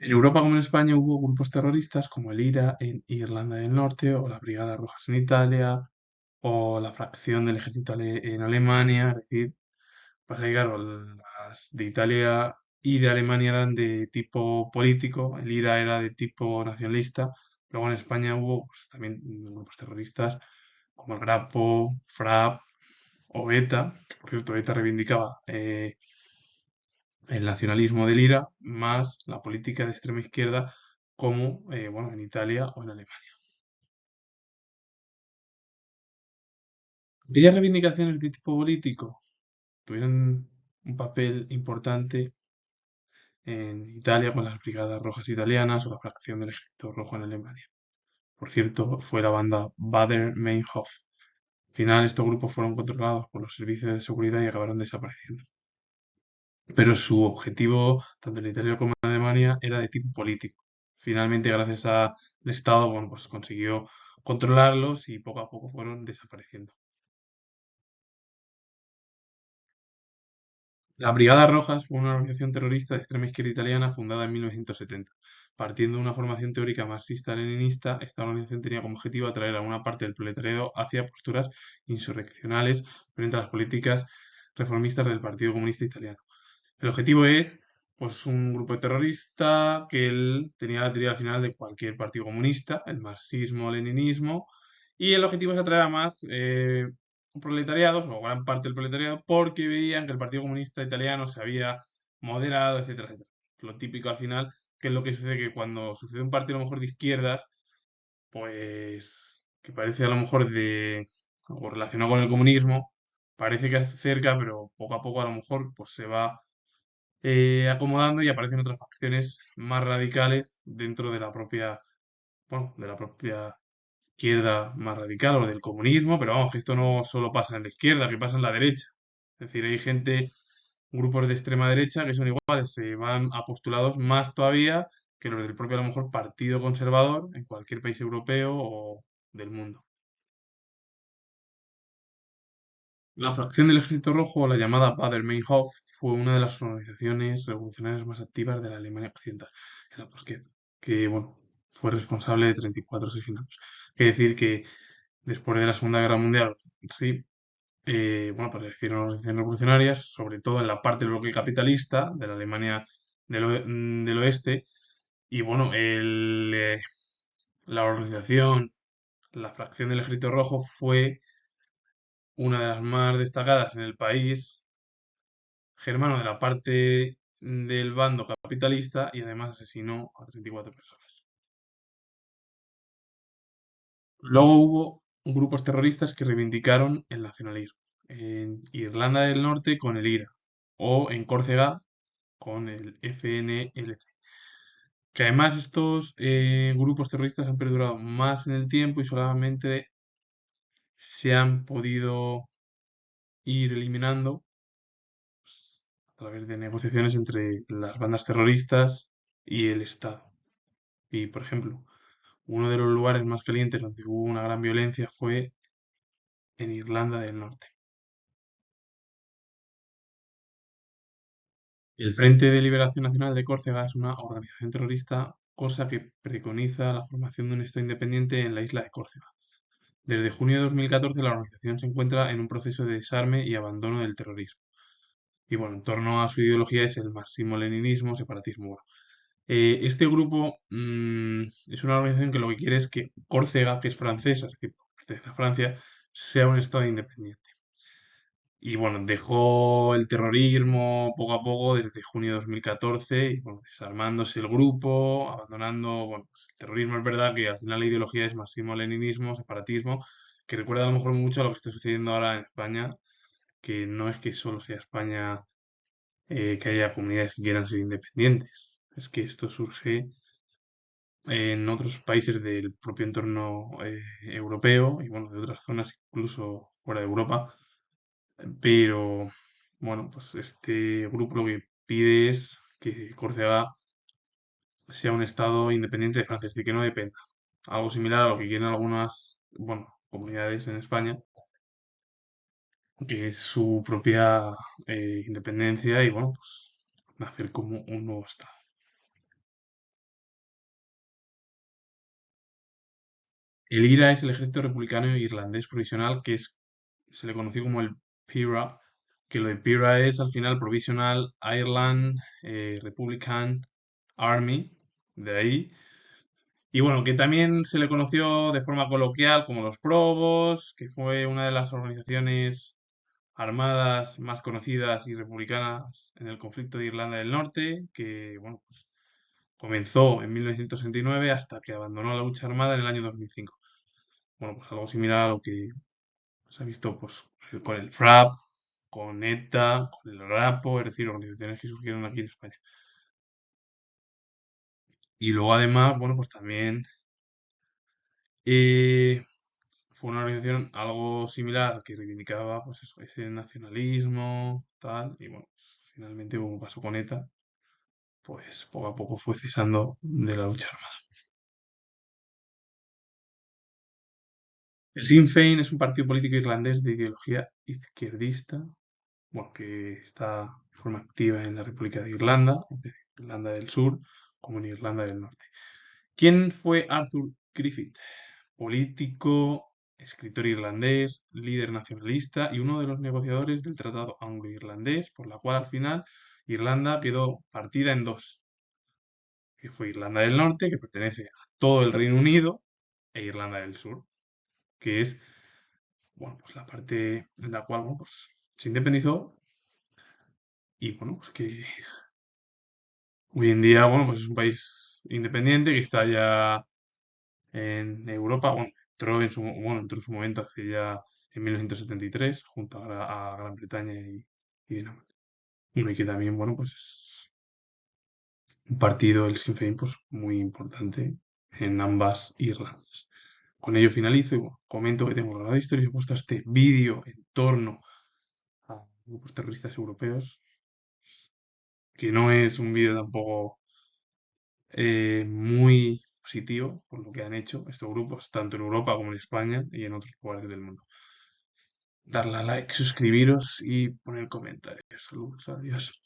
En Europa como en España hubo grupos terroristas como el IRA en Irlanda del Norte o la Brigada Rojas en Italia o la fracción del ejército en Alemania. Es decir, pasa que claro, las de Italia y de Alemania eran de tipo político, el IRA era de tipo nacionalista. Luego en España hubo pues, también grupos terroristas como el Grapo, FRAP o ETA, que por cierto ETA reivindicaba el nacionalismo del IRA más la política de extrema izquierda como bueno, en Italia o en Alemania. Aquellas reivindicaciones de tipo político tuvieron un papel importante en Italia con las Brigadas Rojas Italianas o la fracción del Ejército Rojo en Alemania. Por cierto, fue la banda Baader-Meinhof. Al final, estos grupos fueron controlados por los servicios de seguridad y acabaron desapareciendo. Pero su objetivo, tanto en Italia como en Alemania, era de tipo político. Finalmente, gracias al Estado, bueno, pues consiguió controlarlos y poco a poco fueron desapareciendo. La Brigada Rojas fue una organización terrorista de extrema izquierda italiana fundada en 1970. Partiendo de una formación teórica marxista-leninista, esta organización tenía como objetivo atraer a una parte del proletariado hacia posturas insurreccionales frente a las políticas reformistas del Partido Comunista Italiano. El objetivo es, pues, un grupo terrorista que él tenía la teoría al final de cualquier partido comunista, el marxismo-leninismo, y el objetivo es atraer a más proletariados, o gran parte del proletariado, porque veían que el Partido Comunista Italiano se había moderado, etcétera, etcétera. Lo típico al final, que es lo que sucede que cuando sucede un partido a lo mejor de izquierdas, pues, que parece a lo mejor de, o relacionado con el comunismo, parece que es cerca, pero poco a poco a lo mejor pues se va acomodando y aparecen otras facciones más radicales dentro de la propia, bueno, de la propia izquierda más radical o del comunismo, pero vamos, que esto no solo pasa en la izquierda, que pasa en la derecha. Es decir, hay gente, grupos de extrema derecha que son iguales, se van a postulados más todavía que los del propio, a lo mejor, partido conservador en cualquier país europeo o del mundo. La fracción del Ejército Rojo, la llamada Baader-Meinhof, fue una de las organizaciones revolucionarias más activas de la Alemania Occidental, bueno, fue responsable de 34 asesinatos. Es decir, que después de la Segunda Guerra Mundial, sí, bueno, pues hicieron organizaciones revolucionarias, sobre todo en la parte del bloque capitalista de la Alemania del oeste, y bueno, la organización, la fracción del Ejército Rojo fue una de las más destacadas en el país germano de la parte del bando capitalista y además asesinó a 34 personas. Luego hubo grupos terroristas que reivindicaron el nacionalismo. En Irlanda del Norte con el IRA o en Córcega con el FNLC. Que además estos grupos terroristas han perdurado más en el tiempo y solamente se han podido ir eliminando pues, a través de negociaciones entre las bandas terroristas y el Estado. Y, por ejemplo, uno de los lugares más calientes donde hubo una gran violencia fue en Irlanda del Norte. El Frente de Liberación Nacional de Córcega es una organización terrorista, cosa que preconiza la formación de un Estado independiente en la isla de Córcega. Desde junio de 2014 la organización se encuentra en un proceso de desarme y abandono del terrorismo. Y bueno, en torno a su ideología es el marxismo-leninismo, separatismo. Bueno, este grupo es una organización que lo que quiere es que Córcega, que es francesa, es decir, pertenece a Francia, sea un Estado independiente. Y bueno, dejó el terrorismo poco a poco desde junio de 2014, y bueno, desarmándose el grupo, abandonando, bueno, pues el terrorismo es verdad que al final la ideología es marxismo-leninismo, separatismo, que recuerda a lo mejor mucho a lo que está sucediendo ahora en España, que no es que solo sea España que haya comunidades que quieran ser independientes, es que esto surge en otros países del propio entorno europeo y bueno, de otras zonas incluso fuera de Europa. Pero bueno, pues este grupo lo que pide es que Córcega sea un estado independiente de Francia, es decir, que no dependa. Algo similar a lo que quieren algunas, bueno, comunidades en España, que es su propia independencia y bueno, pues nacer como un nuevo estado. El IRA es el Ejército Republicano Irlandés Provisional, se le conoció como el PIRA, que lo de PIRA es al final Provisional Ireland Republican Army, de ahí. Y bueno, que también se le conoció de forma coloquial como los Probos, que fue una de las organizaciones armadas más conocidas y republicanas en el conflicto de Irlanda del Norte, que bueno, pues comenzó en 1969 hasta que abandonó la lucha armada en el año 2005. Bueno, pues algo similar a lo que se ha visto pues con el FRAP, con ETA, con el RAPO, es decir, organizaciones que surgieron aquí en España. Y luego además, bueno, pues también eh, fue una organización algo similar que reivindicaba pues eso, ese nacionalismo, tal, y bueno, pues, finalmente como pasó con ETA, pues poco a poco fue cesando de la lucha armada. El Sinn Féin es un partido político irlandés de ideología izquierdista, bueno, que está de forma activa en la República de Irlanda, en Irlanda del Sur, como en Irlanda del Norte. ¿Quién fue Arthur Griffith? Político, escritor irlandés, líder nacionalista y uno de los negociadores del Tratado Anglo-Irlandés, por la cual al final Irlanda quedó partida en dos, que fue Irlanda del Norte, que pertenece a todo el Reino Unido, e Irlanda del Sur, que es, bueno, pues la parte en la cual, bueno, pues se independizó y, bueno, pues que hoy en día, bueno, pues es un país independiente que está ya en Europa. Bueno, entró en su momento hace ya en 1973 junto a Gran Bretaña y Dinamarca. Bueno, y que también, bueno, pues es un partido, el Sinn Féin, pues muy importante en ambas Irlandas. Con ello finalizo y bueno, comento que tengo grabado historia y he puesto este vídeo en torno a grupos terroristas europeos, que no es un vídeo tampoco muy positivo por lo que han hecho estos grupos, tanto en Europa como en España y en otros lugares del mundo. Darle a like, suscribiros y poner comentarios. Saludos, adiós.